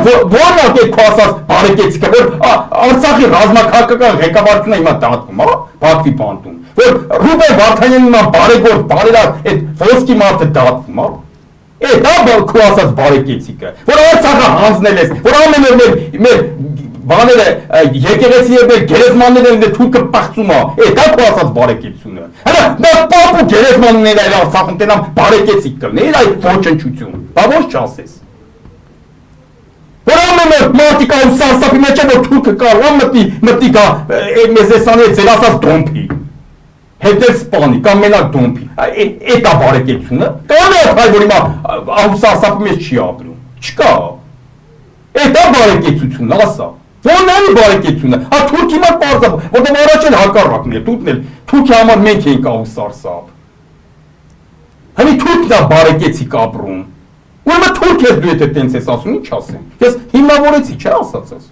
Որն է այդ քո ասած բարեկեցիկը, որ Արցախի ռազմաքաղաքական ղեկավարությունը հիմա դատվում, հա, Բաքվի բանտում, որ Ռուբեն Վարդանյանն հիմա բարեգործ, բարերար այդ ոսկի մարդը դատվում, հա։ Դա քո ասած բարեկեցիկը, որ Արցախը հանձնել ես, որ ամեն օր մեր բաները եկեղեցի եւ մեր գերեզմանները ինձ թուրքը պաղծում է, դա քո ասած բարեկեցությունը։ Հələ նա պապ ու գերեզմանները այլ Արցախում տենամ բարեկեցիկ կլներ, այդ ոչնչություն։ Բա ոչ չասես։ Որ ամեն օր մարդիկ ու սարսափի մեջ է, որ թուրքը կարող է մտի գա մեզ էսանի ձեր ասած դոմփի։ Հետեր սպանի կամ մենակ դոմփի։ Էդ է բարեկեցությունը։ Կարող է հայ որ հիմա ու սարսափի մեջ չի ապրում։ Չկա։ Դա բարեկեցությունն ասա։ Որն է բարեկեցությունը։ Հա թուրքի մոտ բարձր, որտեղ առաջ էլ հակառակն է, դուքն էլ թուրքի համար մենք ենք ահու սարսափ։ Հələ թուրքն է բարեկեցիկ ապրում։ Ուրեմն թուրք ես դու եթե տենց ես ասում, ինչ ասեմ։ Ես հիմնավորեցի, չէ՞ ասածս։